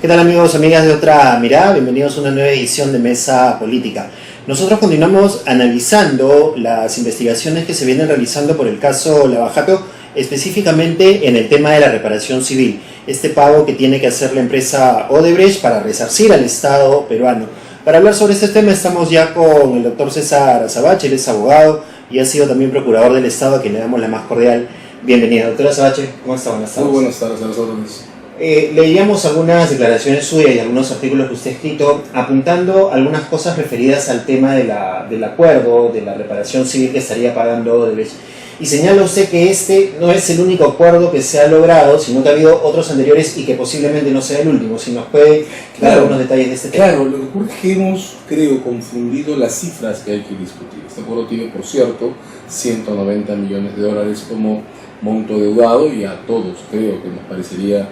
¿Qué tal amigos, amigas de Otra Mirada? Bienvenidos a una nueva edición de Mesa Política. Nosotros continuamos analizando las investigaciones que se vienen realizando por el caso Lava Jato, específicamente en el tema de la reparación civil, este pago que tiene que hacer la empresa Odebrecht para resarcir al Estado peruano. Para hablar sobre este tema estamos ya con el doctor César Azabache, él es abogado y ha sido también procurador del Estado, a quien le damos la más cordial bienvenida. Doctor Azabache, ¿cómo está? Buenas tardes. Muy buenas tardes a las órdenes. Leíamos algunas declaraciones suyas y algunos artículos que usted ha escrito apuntando algunas cosas referidas al tema del acuerdo, de la reparación civil que estaría pagando Odebrecht. Y señala usted que este no es el único acuerdo que se ha logrado, sino que ha habido otros anteriores y que posiblemente no sea el último. Si nos puede dar algunos detalles de este tema. Claro, lo que ocurre es que hemos, creo, confundido las cifras que hay que discutir. Este acuerdo tiene, por cierto, 190 millones de dólares como monto deudado, y a todos creo que nos parecería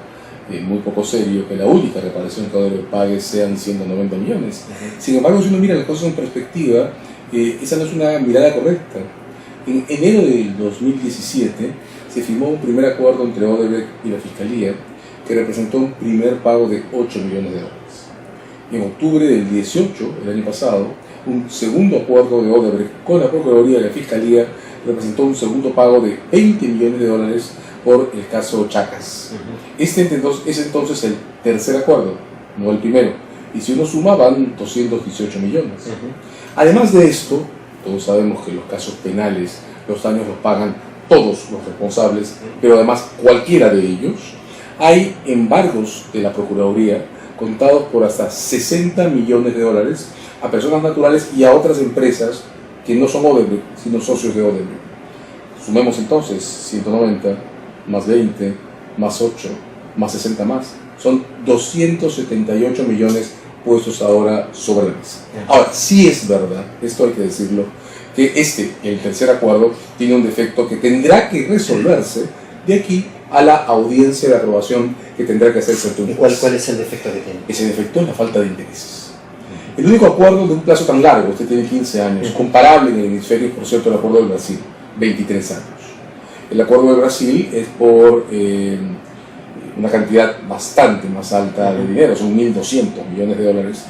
muy poco serio que la única reparación que Odebrecht pague sean 190 millones. Sin embargo, si uno mira las cosas en perspectiva, esa no es una mirada correcta. En enero del 2017 se firmó un primer acuerdo entre Odebrecht y la Fiscalía que representó un primer pago de 8 millones de dólares. En octubre del 18, el año pasado, un segundo acuerdo de Odebrecht con la Procuraduría y la Fiscalía representó un segundo pago de 20 millones de dólares por el caso Chacas. Este es entonces el tercer acuerdo, no el primero, y si uno suma van 218 millones. Además de esto, todos sabemos que los casos penales, los daños los pagan todos los responsables, pero además cualquiera de ellos. Hay embargos de la Procuraduría contados por hasta 60 millones de dólares a personas naturales y a otras empresas que no son Odebrecht, sino socios de Odebrecht. Sumemos entonces 190 más 20, más 8, más 60 más. Son 278 millones puestos ahora sobre la mesa. Ahora, sí es verdad, esto hay que decirlo, que el tercer acuerdo, tiene un defecto que tendrá que resolverse de aquí a la audiencia de aprobación que tendrá que hacerse ante un juez. ¿Cuál es el defecto que tiene? Ese defecto es la falta de intereses. El único acuerdo de un plazo tan largo, este tiene 15 años, comparable en el hemisferio, por cierto, el acuerdo del Brasil, 23 años. El acuerdo de Brasil es por una cantidad bastante más alta de dinero, son 1.200 millones de dólares,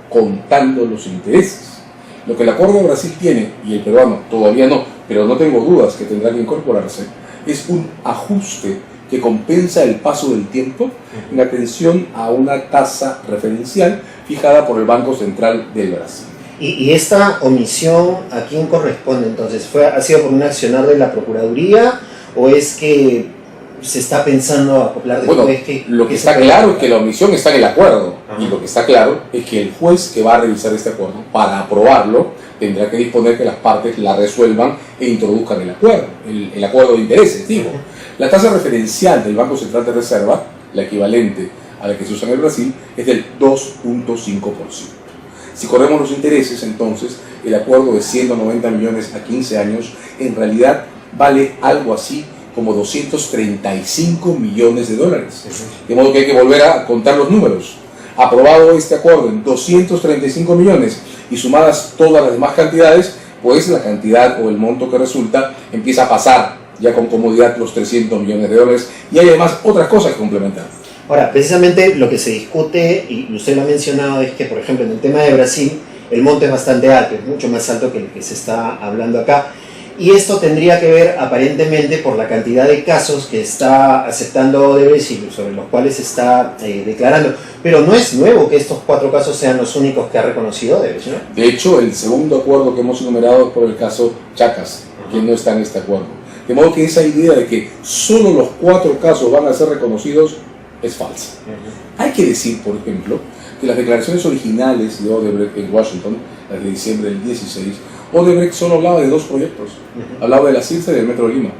contando los intereses. Lo que el acuerdo de Brasil tiene, y el peruano todavía no, pero no tengo dudas que tendrá que incorporarse, es un ajuste que compensa el paso del tiempo en atención a una tasa referencial fijada por el Banco Central del Brasil. ¿Y esta omisión a quién corresponde entonces? ¿Ha sido por un accionar de la Procuraduría o es que se está pensando acoplar después? Bueno, lo que está claro es que la omisión está en el acuerdo. Y lo que está claro es que el juez que va a revisar este acuerdo, para aprobarlo, tendrá que disponer que las partes la resuelvan e introduzcan el acuerdo, el acuerdo de intereses, digo. La tasa referencial del Banco Central de Reserva, la equivalente a la que se usa en el Brasil, es del 2.5%. Si corremos los intereses, entonces, el acuerdo de 190 millones a 15 años, en realidad vale algo así como 235 millones de dólares. De modo que hay que volver a contar los números. Aprobado este acuerdo en 235 millones y sumadas todas las demás cantidades, pues la cantidad o el monto que resulta empieza a pasar ya con comodidad los 300 millones de dólares, y hay además otras cosas que complementar. Ahora, precisamente lo que se discute, y usted lo ha mencionado, es que, por ejemplo, en el tema de Brasil, el monto es bastante alto, es mucho más alto que el que se está hablando acá. Y esto tendría que ver aparentemente por la cantidad de casos que está aceptando Odebrecht y sobre los cuales se está declarando. Pero no es nuevo que estos 4 casos sean los únicos que ha reconocido Odebrecht, ¿no? De hecho, el segundo acuerdo que hemos enumerado es por el caso Chacas, que no está en este acuerdo. De modo que esa idea de que solo los 4 casos van a ser reconocidos es falsa. Hay que decir, por ejemplo, que las declaraciones originales de Odebrecht en Washington, las de diciembre del 16, Odebrecht solo hablaba de 2 proyectos. Hablaba de la CIRSA y del Metro de Lima.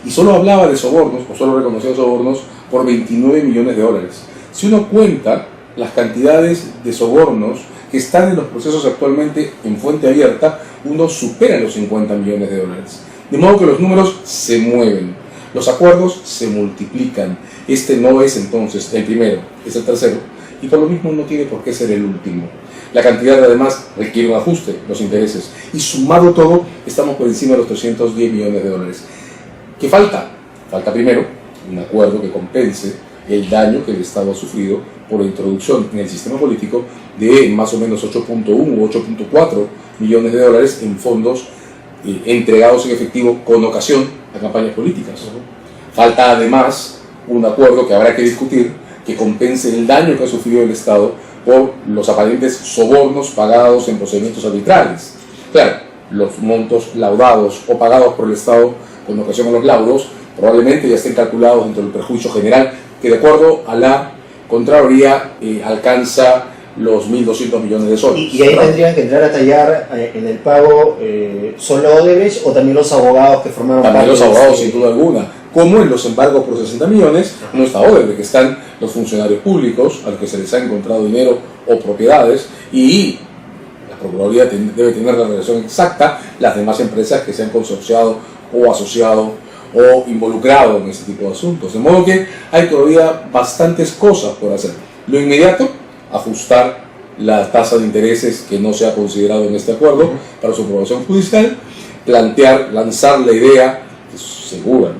Y solo hablaba de sobornos, o solo reconocía sobornos, por 29 millones de dólares. Si uno cuenta las cantidades de sobornos que están en los procesos actualmente en fuente abierta, uno supera los 50 millones de dólares. De modo que los números se mueven, los acuerdos se multiplican. Este no es entonces el primero, es el tercero, y por lo mismo no tiene por qué ser el último. La cantidad además requiere un ajuste, los intereses, y sumado todo, estamos por encima de los 310 millones de dólares. ¿Qué falta? Falta primero un acuerdo que compense el daño que el Estado ha sufrido por la introducción en el sistema político de más o menos 8.1 u 8.4 millones de dólares en fondos entregados en efectivo con ocasión a campañas políticas. Falta además un acuerdo que habrá que discutir que compense el daño que ha sufrido el Estado por los aparentes sobornos pagados en procedimientos arbitrales. Claro, los montos laudados o pagados por el Estado con ocasión a los laudos probablemente ya estén calculados dentro del perjuicio general, que de acuerdo a la Contraloría alcanza los 1.200 millones de soles. Y ahí tendrían que entrar a tallar en el pago solo Odebrecht o también los abogados que formaron parte. También los abogados, sin duda alguna. Como en los embargos por 60 millones, no está Odebrecht, que están los funcionarios públicos a los que se les ha encontrado dinero o propiedades, y la Procuraduría debe tener la relación exacta las demás empresas que se han consorciado o asociado o involucrado en este tipo de asuntos. De modo que hay todavía bastantes cosas por hacer. Lo inmediato, ajustar la tasa de intereses que no se ha considerado en este acuerdo para su aprobación judicial, lanzar la idea,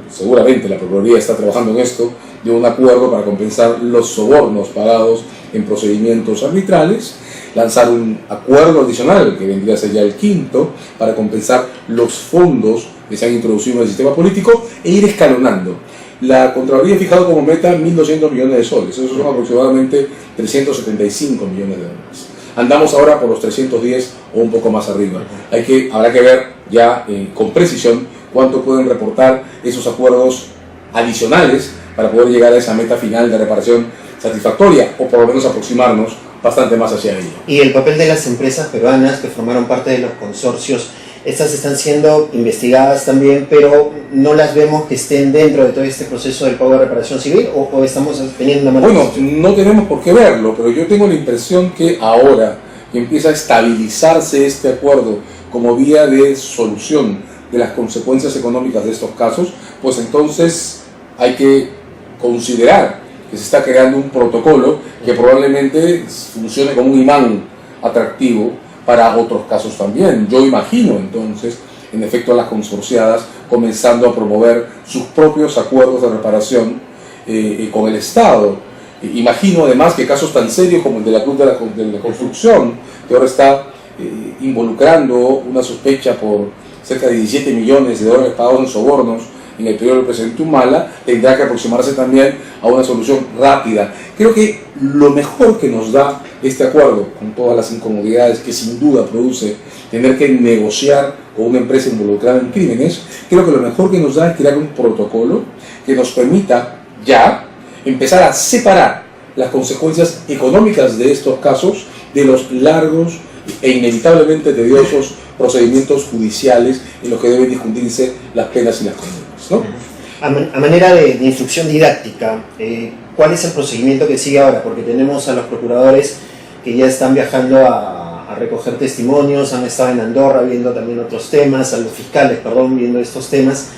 seguramente la Procuraduría está trabajando en esto, de un acuerdo para compensar los sobornos pagados en procedimientos arbitrales, lanzar un acuerdo adicional, que vendría a ser ya el quinto, para compensar los fondos que se han introducido en el sistema político e ir escalonando. La Contraloría ha fijado como meta 1.200 millones de soles, eso son aproximadamente 375 millones de dólares. Andamos ahora por los 310 o un poco más arriba. Habrá que ver ya con precisión cuánto pueden reportar esos acuerdos adicionales para poder llegar a esa meta final de reparación satisfactoria, o por lo menos aproximarnos bastante más hacia ella. Y el papel de las empresas peruanas que formaron parte de los consorcios, estas están siendo investigadas también, pero no las vemos que estén dentro de todo este proceso del pago de reparación civil, o estamos teniendo una mala posición. No tenemos por qué verlo, pero yo tengo la impresión que ahora que empieza a estabilizarse este acuerdo como vía de solución de las consecuencias económicas de estos casos, pues entonces hay que considerar que se está creando un protocolo que probablemente funcione como un imán atractivo para otros casos también. Yo imagino entonces, en efecto, a las consorciadas comenzando a promover sus propios acuerdos de reparación con el Estado. Imagino además que casos tan serios como el de la Cruz de la Construcción, que ahora está involucrando una sospecha por cerca de 17 millones de dólares pagados en sobornos en el periodo del presidente Humala, tendrá que aproximarse también a una solución rápida. Creo que lo mejor que nos da este acuerdo, con todas las incomodidades que sin duda produce tener que negociar con una empresa involucrada en crímenes, creo que lo mejor que nos da es crear un protocolo que nos permita ya empezar a separar las consecuencias económicas de estos casos de los largos e inevitablemente tediosos procedimientos judiciales en los que deben discutirse las penas y las condenas, ¿no? A manera de instrucción didáctica, ¿cuál es el procedimiento que sigue ahora? Porque tenemos a los procuradores que ya están viajando a recoger testimonios, han estado en Andorra viendo también otros temas, a los fiscales, perdón, viendo estos temas.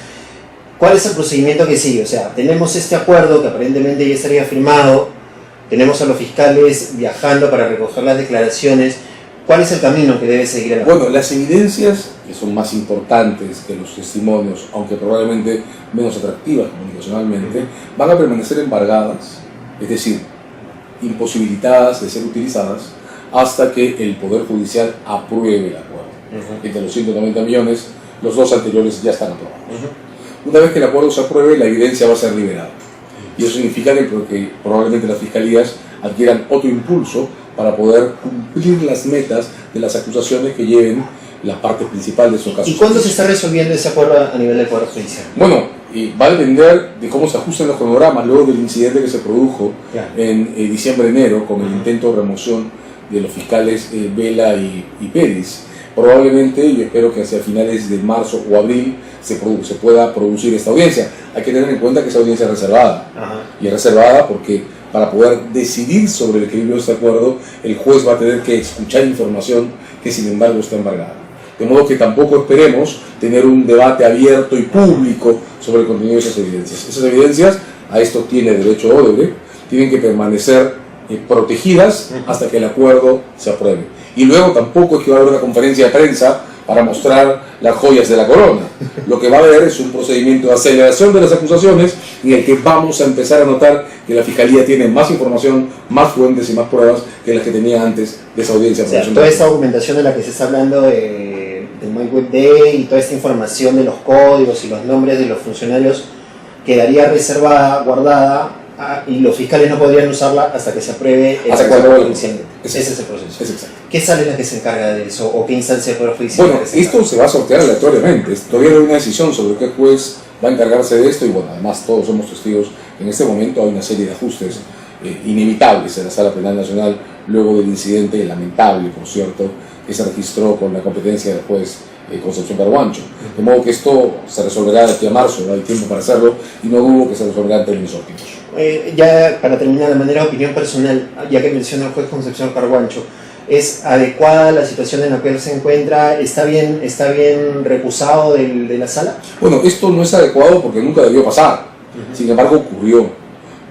¿Cuál es el procedimiento que sigue? O sea, tenemos este acuerdo que aparentemente ya estaría firmado, tenemos a los fiscales viajando para recoger las declaraciones. ¿Cuál es el camino que debe seguir el acuerdo? Bueno, las evidencias, que son más importantes que los testimonios, aunque probablemente menos atractivas comunicacionalmente, van a permanecer embargadas, es decir, imposibilitadas de ser utilizadas hasta que el Poder Judicial apruebe el acuerdo. Entre los 190 millones, los dos anteriores ya están aprobados. Una vez que el acuerdo se apruebe, la evidencia va a ser liberada. Y eso significa que probablemente las fiscalías adquieran otro impulso para poder cumplir las metas de las acusaciones que lleven la parte principal de esos casos. ¿Y cuándo se está resolviendo ese acuerdo a nivel del Poder Judicial? Bueno, va a depender de cómo se ajusten los cronogramas luego del incidente que se produjo en diciembre-enero con el intento de remoción de los fiscales Vela y Pérez. Probablemente, yo espero que hacia finales de marzo o abril se pueda producir esta audiencia. Hay que tener en cuenta que esa audiencia es reservada. Y es reservada porque para poder decidir sobre el equilibrio de este acuerdo, el juez va a tener que escuchar información que sin embargo está embargada. De modo que tampoco esperemos tener un debate abierto y público sobre el contenido de esas evidencias. Esas evidencias, a esto tiene derecho Odebrecht, tienen que permanecer protegidas hasta que el acuerdo se apruebe. Y luego tampoco es que va a haber una conferencia de prensa para mostrar las joyas de la corona. Lo que va a haber es un procedimiento de aceleración de las acusaciones en el que vamos a empezar a notar que la Fiscalía tiene más información, más fuentes y más pruebas que las que tenía antes de esa audiencia. O sea, toda esta documentación de la que se está hablando del MyWebDay y toda esta información de los códigos y los nombres de los funcionarios quedaría reservada, guardada, y los fiscales no podrían usarla hasta que se apruebe el acuerdo judicial. Ese es el proceso. Es exacto. ¿Qué sale la que se encarga de eso? ¿O qué instancia de judicial? Bueno, esto se va a sortear aleatoriamente. Todavía no hay una decisión sobre qué juez va a encargarse de esto y bueno, además todos somos testigos. En este momento hay una serie de ajustes inevitables en la Sala Penal Nacional luego del incidente lamentable, por cierto, que se registró con la competencia del juez Concepción Carguancho. De modo que esto se resolverá de aquí a marzo, no hay tiempo para hacerlo y no dudo que se resolverá en términos óptimos. Ya para terminar, de manera de opinión personal, ya que menciona el juez Concepción Carguancho, ¿es adecuada la situación en la que se encuentra? ¿Está bien recusado de la sala? Bueno, esto no es adecuado porque nunca debió pasar. Sin embargo, ocurrió.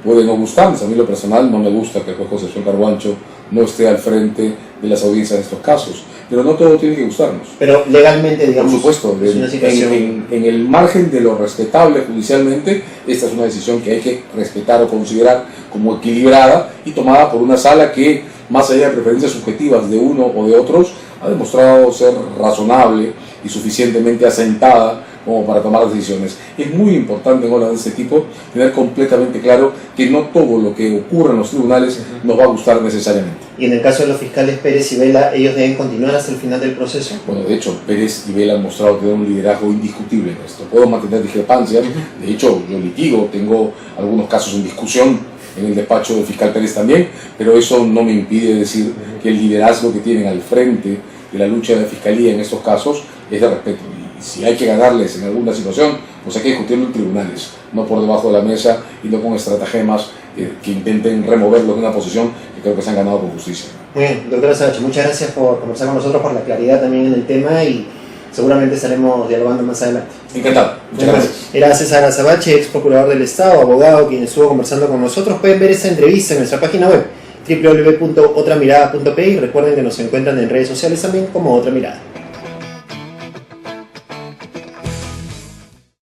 Puede no gustarnos, a mí lo personal no me gusta que el juez Concepción Carguancho no esté al frente de las audiencias de estos casos, pero no todo tiene que gustarnos. Pero legalmente, digamos, por supuesto, es una situación... en el margen de lo respetable judicialmente, esta es una decisión que hay que respetar o considerar como equilibrada y tomada por una sala que, más allá de preferencias subjetivas de uno o de otros, ha demostrado ser razonable y suficientemente asentada como para tomar decisiones. Es muy importante en olas de este tipo tener completamente claro que no todo lo que ocurre en los tribunales nos va a gustar necesariamente. Y en el caso de los fiscales Pérez y Vela, ¿ellos deben continuar hasta el final del proceso? Bueno, de hecho, Pérez y Vela han mostrado tener un liderazgo indiscutible en esto. Puedo mantener discrepancias, de hecho yo litigo, tengo algunos casos en discusión en el despacho del fiscal Pérez también, pero eso no me impide decir que el liderazgo que tienen al frente de la lucha de la Fiscalía en estos casos es de respeto. Y si hay que ganarles en alguna situación, pues hay que discutirlo en tribunales, no por debajo de la mesa y no con estratagemas que intenten removerlos de una posición que creo que se han ganado con justicia. Muy bien, doctora Sabache, muchas gracias por conversar con nosotros, por la claridad también en el tema y seguramente estaremos dialogando más adelante. Encantado, muchas gracias. Era César Azabache, ex procurador del Estado, abogado, quien estuvo conversando con nosotros. Pueden ver esta entrevista en nuestra página web www.otramirada.p y recuerden que nos encuentran en redes sociales también como Otra Mirada.